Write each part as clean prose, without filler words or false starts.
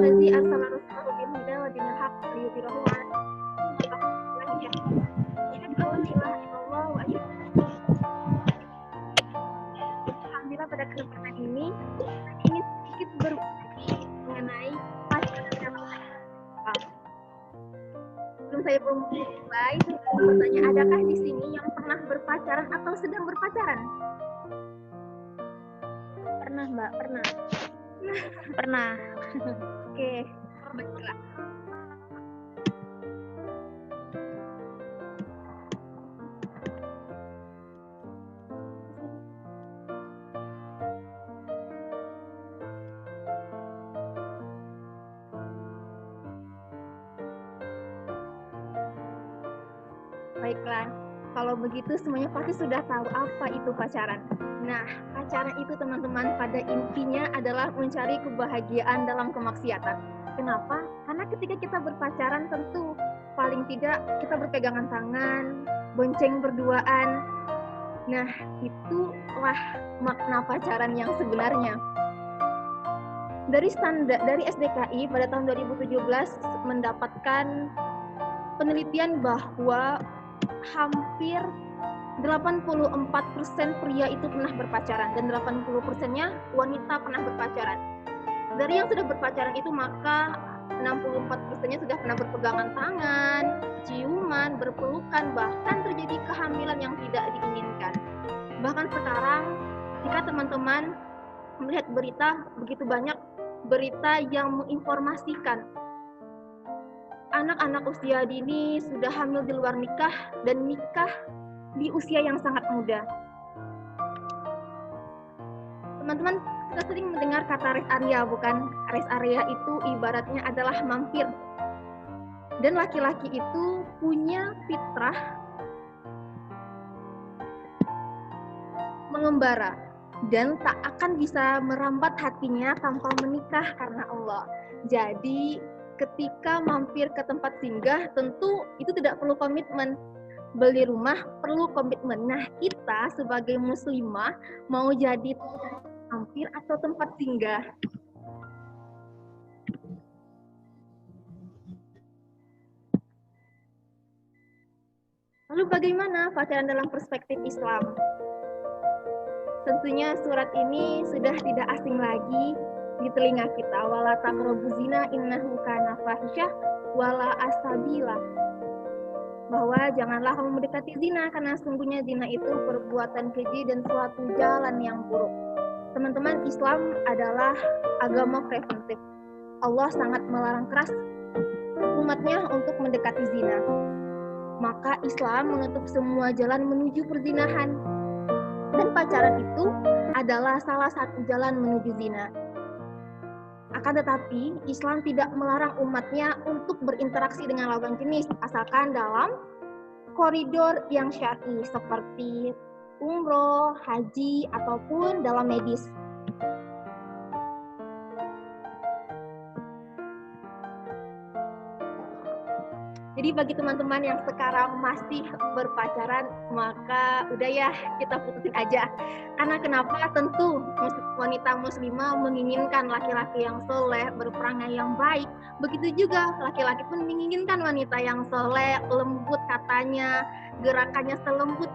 allazi arsala rasulahu bil huda wa dinil haqq liyudhhirahu 'ala dinihi kullih. Asyhadu an la ilaha illallah wa asyhadu Alhamdulillah pada kesempatan ini sedikit berbagi mengenai pacaran. Sebelum saya mulai, saya bertanya, adakah di sini yang pernah berpacaran atau sedang berpacaran? Pernah, Mbak, pernah. Pernah. Oke, baiklah. Baiklah, kalau begitu semuanya pasti sudah tahu apa itu pacaran. Nah, pacaran itu teman-teman pada intinya adalah mencari kebahagiaan dalam kemaksiatan. Kenapa? Karena ketika kita berpacaran tentu paling tidak kita berpegangan tangan, bonceng berduaan. Nah, itulah makna pacaran yang sebenarnya. Dari SDKI pada tahun 2017 mendapatkan penelitian bahwa hampir 84% pria itu pernah berpacaran dan 80%-nya wanita pernah berpacaran. Dari yang sudah berpacaran itu maka 64%-nya sudah pernah berpegangan tangan, ciuman, berpelukan, bahkan terjadi kehamilan yang tidak diinginkan. Bahkan sekarang jika teman-teman melihat berita, begitu banyak berita yang menginformasikan anak-anak usia dini sudah hamil di luar nikah dan nikah di usia yang sangat muda. Teman-teman sudah sering mendengar kata rest area, bukan? Rest area itu ibaratnya adalah mampir. Dan laki-laki itu punya fitrah mengembara dan tak akan bisa merambat hatinya tanpa menikah karena Allah. Jadi ketika mampir ke tempat singgah tentu itu tidak perlu komitmen. Beli rumah perlu komitmen. Nah, kita sebagai muslimah mau jadi mampir atau tempat singgah? Lalu bagaimana pacaran dalam perspektif Islam? Tentunya surat ini sudah tidak asing lagi di telinga kita. Wala taqrabu zina innahu kana fahisyah wala asabila. Bahwa janganlah kamu mendekati zina karena sungguhnya zina itu perbuatan keji dan suatu jalan yang buruk. Teman-teman, Islam adalah agama preventif. Allah sangat melarang keras umatnya untuk mendekati zina. Maka Islam menutup semua jalan menuju perzinahan. Dan pacaran itu adalah salah satu jalan menuju zina. Akan tetapi, Islam tidak melarang umatnya untuk berinteraksi dengan lawan jenis, asalkan dalam koridor yang syar'i, seperti umroh, haji, ataupun dalam medis. Jadi bagi teman-teman yang sekarang masih berpacaran, maka udah ya, kita putusin aja. Karena kenapa? Tentu wanita muslimah menginginkan laki-laki yang soleh, berperangai yang baik. Begitu juga laki-laki pun menginginkan wanita yang soleh, lembut katanya, gerakannya selembut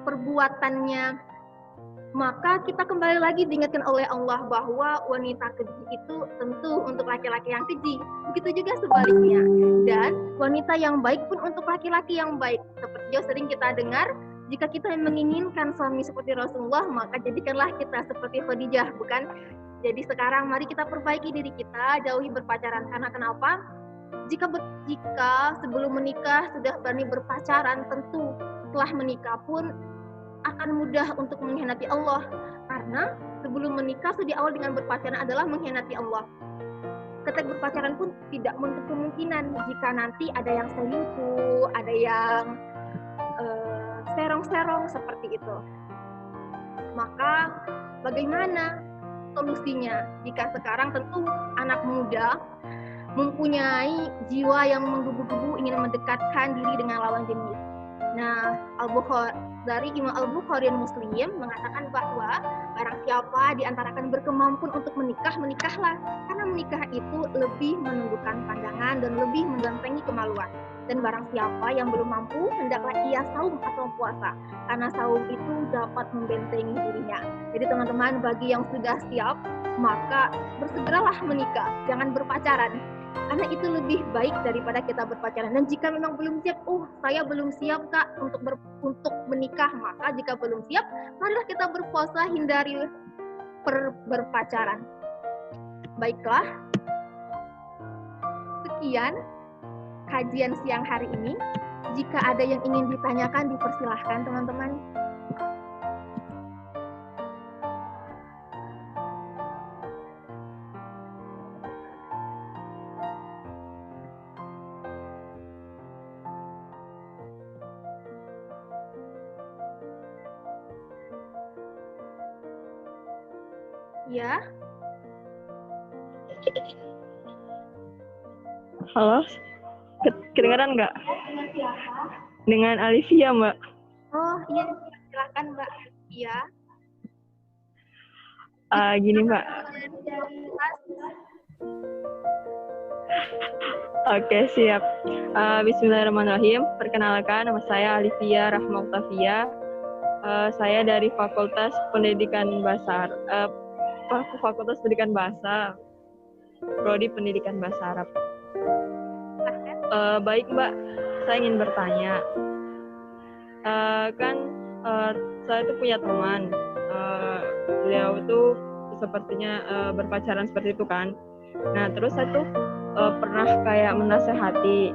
perbuatannya. Maka kita kembali lagi diingatkan oleh Allah bahwa wanita keji itu tentu untuk laki-laki yang keji. Begitu juga sebaliknya. Dan wanita yang baik pun untuk laki-laki yang baik. Seperti yang sering kita dengar, jika kita menginginkan suami seperti Rasulullah, maka jadikanlah kita seperti Khadijah, bukan? Jadi sekarang mari kita perbaiki diri kita, jauhi berpacaran. Karena kenapa? Jika sebelum menikah sudah berani berpacaran, tentu setelah menikah pun akan mudah untuk mengkhianati Allah, karena sebelum menikah di awal dengan berpacaran adalah mengkhianati Allah. Ketika berpacaran pun tidak menutup kemungkinan jika nanti ada yang selingkuh, ada yang serong-serong seperti itu. Maka bagaimana solusinya? Jika sekarang tentu anak muda mempunyai jiwa yang menggebu-gebu ingin mendekatkan diri dengan lawan jenis. Nah, dari Imam Al-Bukhari dan Muslim mengatakan bahwa barang siapa di antara kalian berkemampuan untuk menikah, menikahlah. Karena menikah itu lebih menundukkan pandangan dan lebih membentengi kemaluan. Dan barang siapa yang belum mampu, hendaklah ia saum atau puasa. Karena saum itu dapat membentengi dirinya. Jadi teman-teman, bagi yang sudah siap, maka bersegeralah menikah. Jangan berpacaran. Karena itu lebih baik daripada kita berpacaran. Dan jika memang belum siap, saya belum siap kak untuk menikah, maka jika belum siap, marilah kita berpuasa, hindari berpacaran. Baiklah, sekian kajian siang hari ini. Jika ada yang ingin ditanyakan, dipersilahkan teman-teman. Ya. Halo, kedengaran nggak? Dengan Alivia, Mbak. Oh iya, silakan Mbak. Iya. Gini Mbak. Oke, siap. Bismillahirrahmanirrahim. Perkenalkan, nama saya Alivia Rahmautafia. Saya dari Fakultas Pendidikan Bahasa Fakultas Pendidikan Bahasa, Prodi Pendidikan Bahasa Arab. Baik Mbak, saya ingin bertanya. Saya tuh punya teman. Beliau tuh sepertinya berpacaran seperti itu kan. Nah, terus saya tuh pernah kayak menasehati.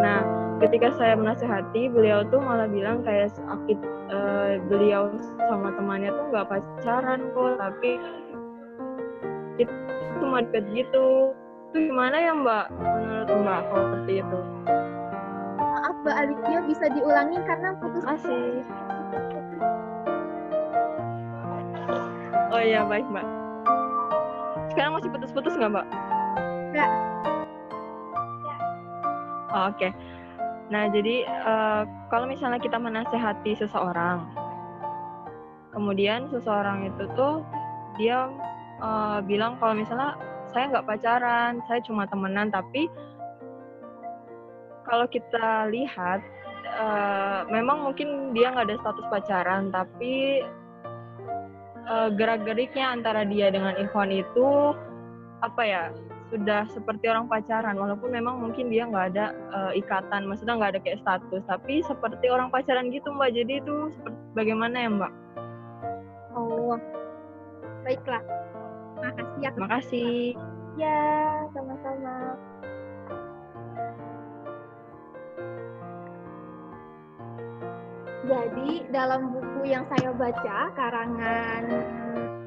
Nah, ketika saya menasehati, beliau tuh malah bilang kayak beliau sama temannya tuh nggak pacaran kok, tapi itu cuma deket gitu. Itu gimana ya Mbak, menurut Mbak kalau seperti itu? Maaf Mbak Alivia, bisa diulangi karena putus. Masih. Oh iya, baik Mbak. Sekarang masih putus-putus nggak Mbak? Enggak. Oh, oke. Nah, jadi kalau misalnya kita menasehati seseorang, kemudian seseorang itu tuh dia bilang kalau misalnya saya nggak pacaran, saya cuma temenan, tapi kalau kita lihat memang mungkin dia nggak ada status pacaran, tapi gerak-geriknya antara dia dengan Ikhwan itu apa ya, sudah seperti orang pacaran, walaupun memang mungkin dia nggak ada ikatan, maksudnya nggak ada kayak status, tapi seperti orang pacaran gitu Mbak. Jadi itu bagaimana ya Mbak? Oh, baiklah. Makasih ya. Makasih. Ya, sama-sama. Jadi dalam buku yang saya baca, karangan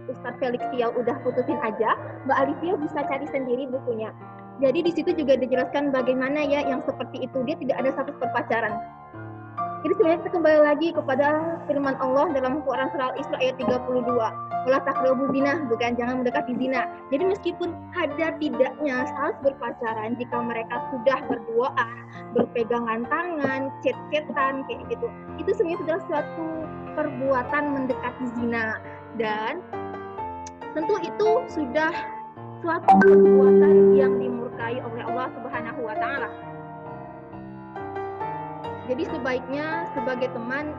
Ustadz Felix Tiaw, Udah Putusin Aja, Mbak Alivia bisa cari sendiri bukunya. Jadi di situ juga dijelaskan bagaimana ya yang seperti itu, dia tidak ada status perpacaran. Jadi sebenarnya kita kembali lagi kepada firman Allah dalam Quran surah Al-Isra ayat 32. Wala taqrabu zina, bukan jangan mendekati zina. Jadi meskipun ada tidaknya status berpacaran, jika mereka sudah berduaan, berpegangan tangan, chat-chatan kayak gitu, itu sebenarnya sudah suatu perbuatan mendekati zina, dan tentu itu sudah suatu perbuatan yang dimurkai oleh Allah Subhanahu wa taala. Jadi sebaiknya sebagai teman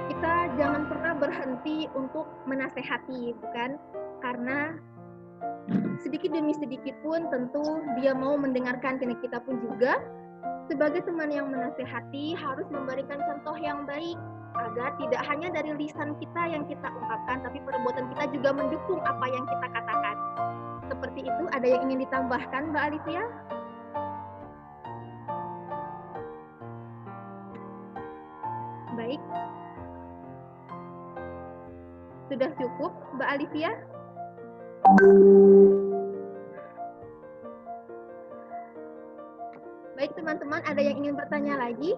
kita jangan pernah berhenti untuk menasehati, bukan? Karena sedikit demi sedikit pun tentu dia mau mendengarkan, karena kita pun juga sebagai teman yang menasehati harus memberikan contoh yang baik agar tidak hanya dari lisan kita yang kita ungkapkan, tapi perbuatan kita juga mendukung apa yang kita katakan. Seperti itu. Ada yang ingin ditambahkan Mbak Alivia? Baik. Sudah cukup, Mbak Alivia? Baik teman-teman, ada yang ingin bertanya lagi?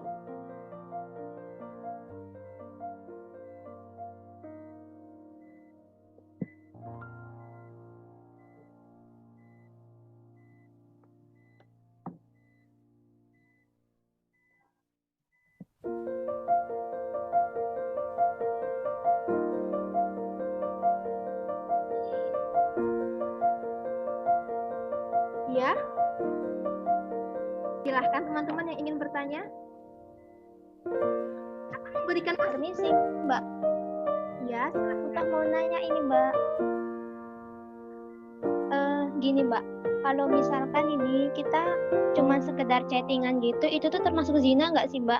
Ya, silahkan teman-teman yang ingin bertanya atau memberikan Permisi, Mbak. ya. Kita mau nanya ini, Mbak. Gini, Mbak. Kalau misalkan ini kita cuma sekedar chattingan gitu, itu tuh termasuk zina nggak sih, Mbak?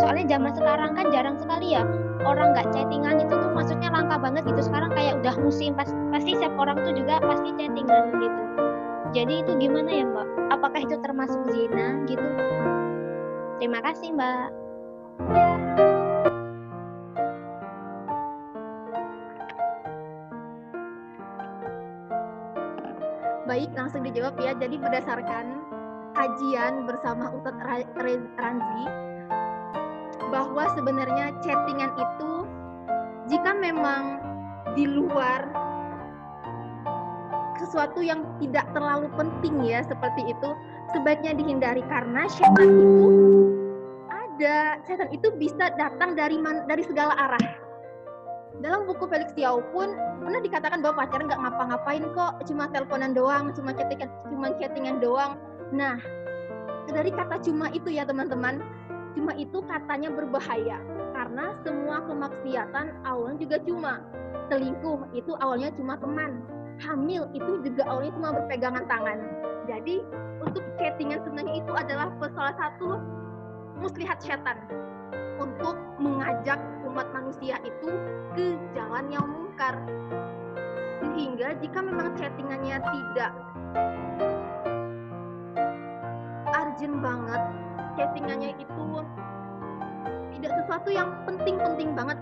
Soalnya zaman sekarang kan jarang sekali ya orang nggak chattingan, itu tuh maksudnya langka banget gitu. Sekarang kayak udah musim, pasti setiap orang tuh juga pasti chattingan gitu. Jadi itu gimana ya, Mbak? Apakah itu termasuk zina gitu? Terima kasih, Mbak. Baik, langsung dijawab ya. Jadi berdasarkan kajian bersama Ustadz Ranzi, bahwa sebenarnya chattingan itu jika memang di luar sesuatu yang tidak terlalu penting ya seperti itu, sebaiknya dihindari karena setan itu bisa datang dari segala arah. Dalam buku Felix Yao pun pernah dikatakan bahwa pacaran nggak ngapa-ngapain kok, cuma teleponan doang, cuma chattingan doang. Nah, dari kata cuma itu ya teman-teman, cuma itu katanya berbahaya karena semua kemaksiatan awalnya juga cuma. Selingkuh itu awalnya cuma teman, hamil itu juga awalnya cuma berpegangan tangan. Jadi untuk chattingan sebenarnya itu adalah salah satu muslihat setan untuk mengajak umat manusia itu ke jalan yang mungkar. Sehingga jika memang chattingannya tidak urgent banget, chattingannya itu tidak sesuatu yang penting-penting banget,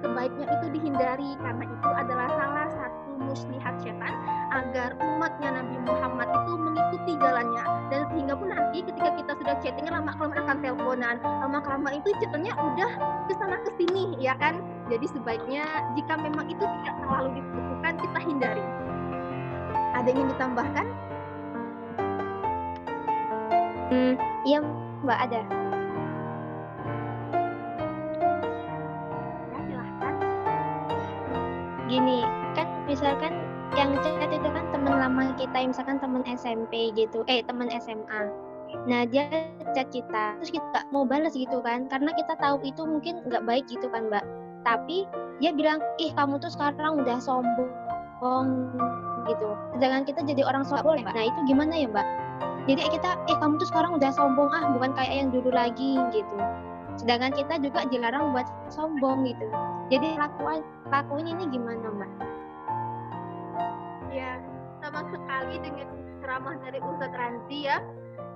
sebaiknya itu dihindari karena itu adalah salah satu muslihat setan agar umatnya Nabi Muhammad itu mengikuti jalannya. Dan sehingga pun nanti ketika kita sudah chattingan lama-kelamaan akan teleponan, lama-kelamaan itu chatnya udah kesana kesini ya kan. Jadi sebaiknya jika memang itu tidak terlalu dibutuhkan, kita hindari. Ada yang ingin ditambahkan? Iya, Mbak, ada. Ya, silahkan. Gini, kan misalkan yang chat itu kan teman lama kita, misalkan teman SMP gitu, teman SMA. Nah, dia chat kita, terus kita nggak mau balas gitu kan, karena kita tahu itu mungkin nggak baik gitu kan, Mbak. Tapi dia bilang, kamu tuh sekarang udah sombong gitu. Sedangkan kita jadi orang sombong boleh, Mbak. Nah, itu gimana ya, Mbak? Jadi kita, kamu tuh sekarang udah sombong, bukan kayak yang dulu lagi gitu. Sedangkan kita juga dilarang buat sombong gitu. Jadi lakuin ini gimana, Mbak? Ya, sama sekali dengan ceramah dari Ustadz Ranzi ya.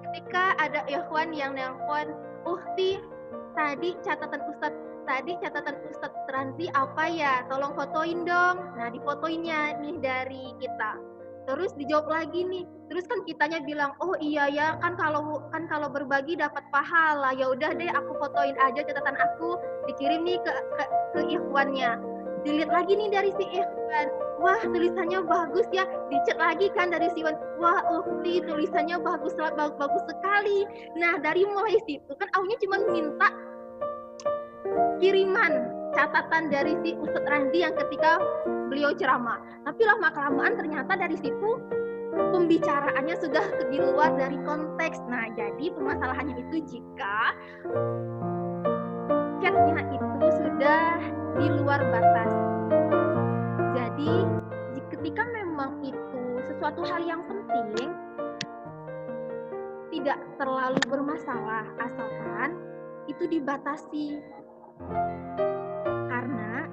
Ketika ada ikhwan yang nelpon, Uhti, tadi catatan Ustadz Ranzi apa ya? Tolong fotoin dong. Nah, difotoinnya nih dari kita. Terus dijawab lagi nih. Terus kan kitanya bilang, oh iya ya, kan kalau berbagi dapat pahala. Ya udah deh, aku fotoin aja catatan aku, dikirim nih ke ikhwannya. Dilihat lagi nih dari si ikhwan, wah tulisannya bagus ya, dicat lagi kan dari si ikhwan, wah Uhti tulisannya bagus sekali. Nah dari mulai situ kan awalnya cuma minta kiriman catatan dari si Ustadz Ranzi yang ketika beliau ceramah, tapi lama-kelamaan ternyata dari situ pembicaraannya sudah di luar dari konteks. Nah jadi permasalahannya itu jika chatnya itu sudah di luar batas. Jadi ketika memang itu sesuatu hal yang penting, tidak terlalu bermasalah asalkan itu dibatasi. Karena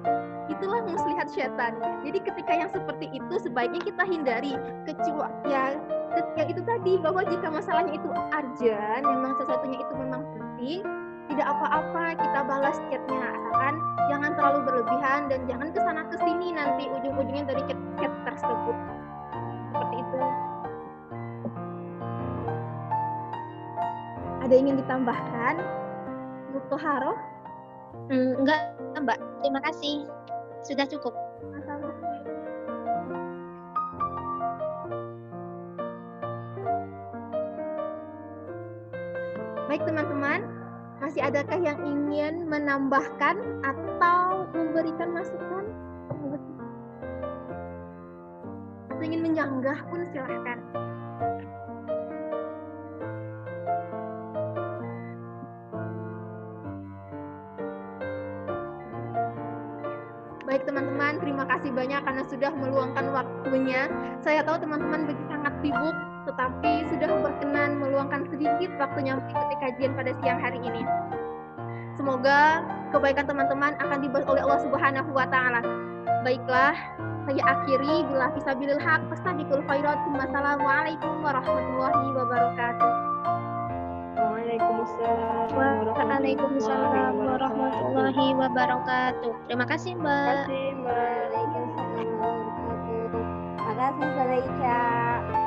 itulah muslihat syaitan. Jadi ketika yang seperti itu sebaiknya kita hindari, kecuali ya itu tadi bahwa jika masalahnya itu urgent, memang sesuatunya itu memang penting, tidak apa-apa kita balas chatnya, asalkan jangan terlalu berlebihan dan jangan kesana kesini nanti ujung-ujungnya dari chat tersebut. Seperti itu. Ada yang ingin ditambahkan? Mutahharoh? Enggak, Mbak. Terima kasih. Sudah cukup. Baik teman-teman, masih adakah yang ingin menambahkan atau memberikan masukan? Atau ingin menyanggah pun silahkan. Baik teman-teman, terima kasih banyak karena sudah meluangkan waktunya. Saya tahu teman-teman begitu sangat sibuk, tetapi sudah berkenan meluangkan sedikit waktunya mengikuti kajian pada siang hari ini. Semoga kebaikan teman-teman akan dibalas oleh Allah Subhanahu wa Ta'ala. Baiklah, saya akhiri bila fisabilil haq, fastabiqul khairat. Wassalamualaikum warahmatullahi wabarakatuh. Waalaikumsalam warahmatullahi wabarakatuh. Terima kasih, Mbak. Terima kasih, Mbak. Waalaikumsalam warahmatullahi wabarakatuh. Makasih, Zulaika.